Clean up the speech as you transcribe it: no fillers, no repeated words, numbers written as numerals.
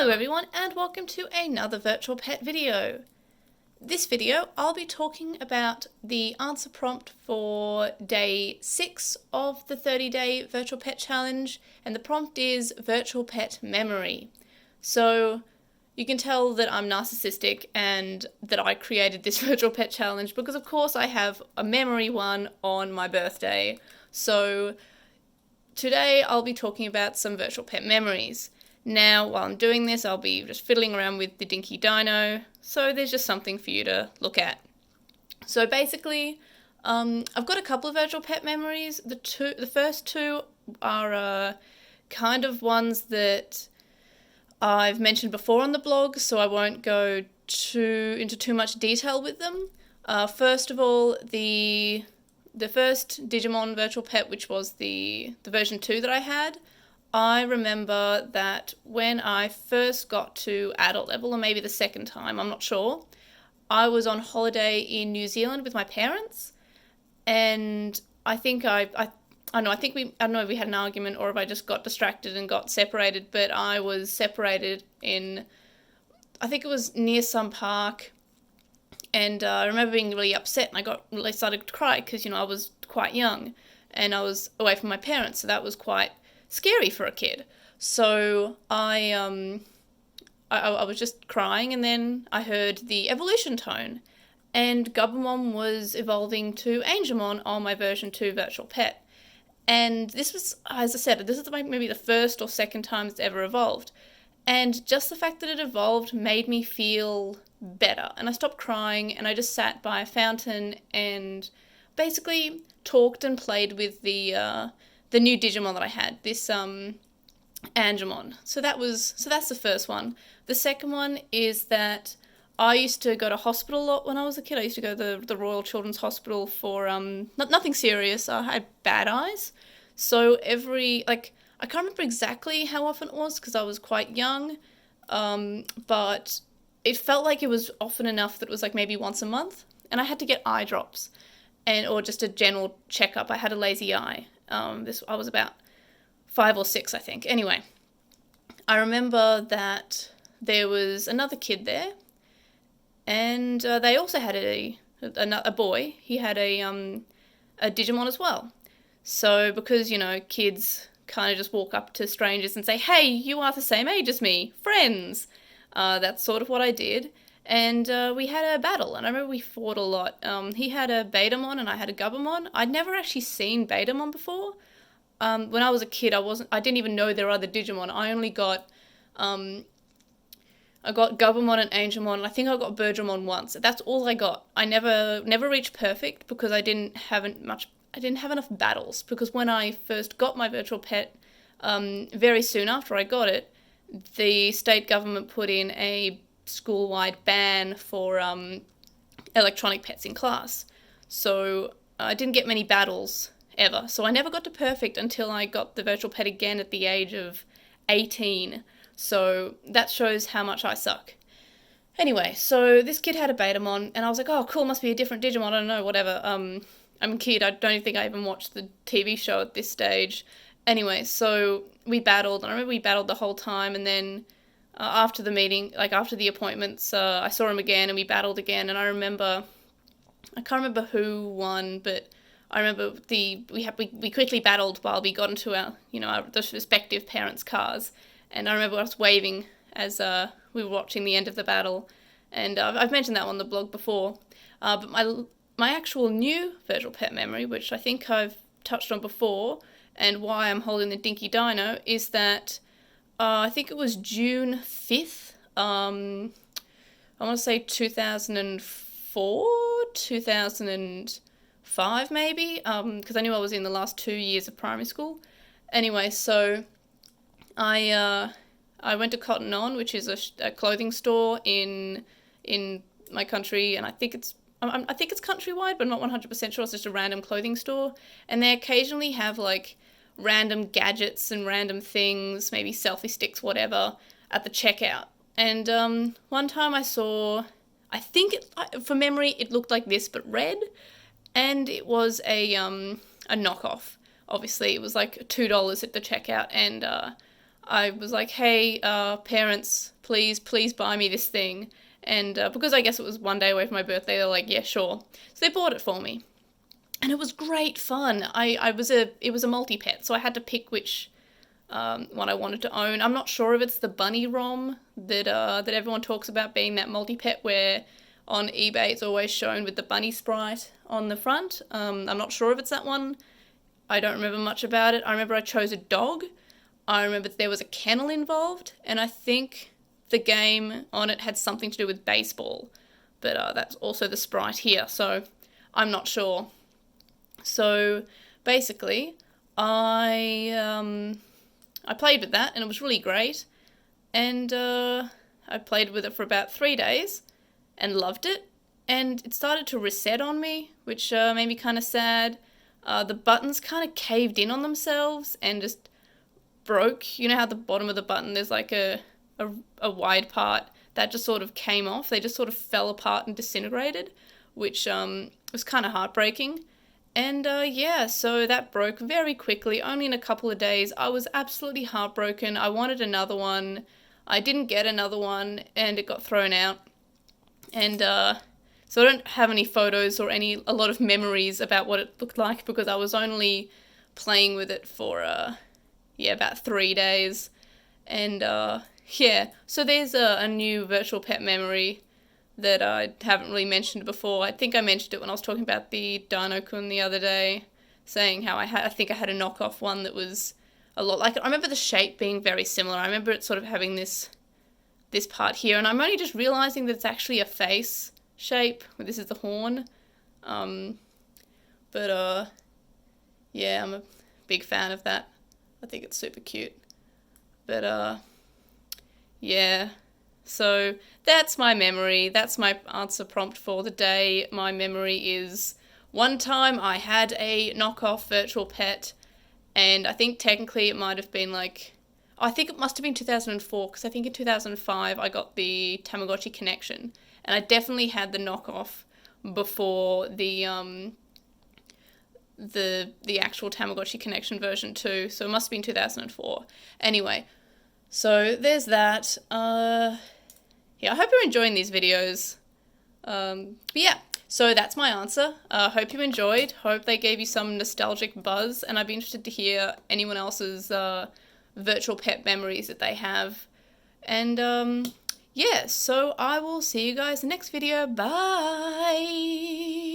Hello everyone and welcome to another virtual pet video. This video I'll be talking about the answer prompt for day 6 of the 30-day virtual pet challenge, and the prompt is virtual pet memory. So you can tell that I'm narcissistic and that I created this virtual pet challenge because of course I have a memory one on my birthday. So today I'll be talking about some virtual pet memories. Now, while I'm doing this, I'll be just fiddling around with the Dinky Dino, so there's just something for you to look at. So basically, I've got a couple of virtual pet memories. The first two are kind of ones that I've mentioned before on the blog, so I won't go into too much detail with them. First of all, the first Digimon virtual pet, which was the version 2 that I had, I remember that when I first got to adult level, or maybe the second time, I'm not sure, I was on holiday in New Zealand with my parents, and I think I don't know if we had an argument or if I just got distracted and got separated, but I was separated in, I think it was near some park, and I remember being really upset, and I really started to cry because, I was quite young, and I was away from my parents, so that was quite scary for a kid. So I was just crying, and then I heard the evolution tone, and Gabumon was evolving to Angemon on my version 2 virtual pet. And this was, as I said, this is maybe the first or second time it's ever evolved. And just the fact that it evolved made me feel better. And I stopped crying, and I just sat by a fountain and basically talked and played with the new Digimon that I had, this Angemon. So that's the first one. The second one is that I used to go to hospital a lot when I was a kid. I used to go to the Royal Children's Hospital for nothing serious. I had bad eyes. So I can't remember exactly how often it was because I was quite young, but it felt like it was often enough that it was like maybe once a month, and I had to get eye drops or just a general checkup. I had a lazy eye. I was about 5 or 6, I think. Anyway, I remember that there was another kid there, and they also had a boy. He had a Digimon as well. So because, kids kind of just walk up to strangers and say, "Hey, you are the same age as me, friends." That's sort of what I did. And we had a battle, and I remember we fought a lot. He had a Betamon and I had a Gabumon. I'd never actually seen Betamon before. When I was a kid, I didn't even know there were other Digimon. I only got, I got Gabumon and Angemon, and I think I got Birdramon once. That's all I got. I never reached perfect because I didn't have enough battles. Because when I first got my virtual pet, very soon after I got it, the state government put in a school-wide ban for electronic pets in class. So I didn't get many battles ever. So I never got to perfect until I got the virtual pet again at the age of 18. So that shows how much I suck. Anyway, so this kid had a Betamon, and I was like, oh, cool, must be a different Digimon, I don't know, whatever. I'm a kid, I don't even think I even watched the TV show at this stage. Anyway, so we battled, and I remember we battled the whole time, and then after the meeting, after the appointments, I saw him again and we battled again, and I can't remember who won, but I remember we quickly battled while we got into our respective parents' cars, and I remember us waving as we were watching the end of the battle, and I've mentioned that on the blog before, but my actual new virtual pet memory, which I think I've touched on before, and why I'm holding the Dinky Dino, is that I think it was June 5th, I want to say 2004, 2005 maybe, because I knew I was in the last 2 years of primary school. Anyway, so I went to Cotton On, which is a clothing store in my country, and I think it's countrywide, but I'm not 100% sure. It's just a random clothing store, and they occasionally have random gadgets and random things, maybe selfie sticks, whatever, at the checkout. And one time I saw, I think for memory it looked like this but red, and it was a knockoff. Obviously it was like $2 at the checkout, and I was like, hey, parents, please buy me this thing. And because I guess it was one day away from my birthday, they're like, yeah, sure. So they bought it for me. And it was great fun. It was a multi-pet, so I had to pick which one I wanted to own. I'm not sure if it's the bunny ROM that everyone talks about being that multi-pet where on eBay it's always shown with the bunny sprite on the front. I'm not sure if it's that one. I don't remember much about it. I remember I chose a dog. I remember there was a kennel involved, and I think the game on it had something to do with baseball. But that's also the sprite here, so I'm not sure. So basically, I played with that, and it was really great. And I played with it for about 3 days and loved it. And it started to reset on me, which made me kind of sad. The buttons kind of caved in on themselves and just broke. You know how at the bottom of the button there's like a wide part that just sort of came off. They just sort of fell apart and disintegrated, which was kind of heartbreaking. And yeah, so that broke very quickly, only in a couple of days. I was absolutely heartbroken. I wanted another one. I didn't get another one, and it got thrown out. And so I don't have any photos or a lot of memories about what it looked like because I was only playing with it for about 3 days. And yeah, so there's a new virtual pet memory that I haven't really mentioned before. I think I mentioned it when I was talking about the Dino-kun the other day, saying how I think I had a knockoff one that was a lot like it. I remember the shape being very similar. I remember it sort of having this part here, and I'm only just realizing that it's actually a face shape. This is the horn. But yeah, I'm a big fan of that. I think it's super cute. But yeah. So that's my memory. That's my answer prompt for the day. My memory is one time I had a knockoff virtual pet, and I think technically it might have been I think it must have been 2004, because I think in 2005 I got the Tamagotchi connection, and I definitely had the knockoff before the actual Tamagotchi connection version 2, so it must have been 2004. Anyway, so there's that. Yeah, I hope you're enjoying these videos. But yeah, so that's my answer. Hope you enjoyed. Hope they gave you some nostalgic buzz, and I'd be interested to hear anyone else's virtual pet memories that they have. And yeah, so I will see you guys in the next video. Bye!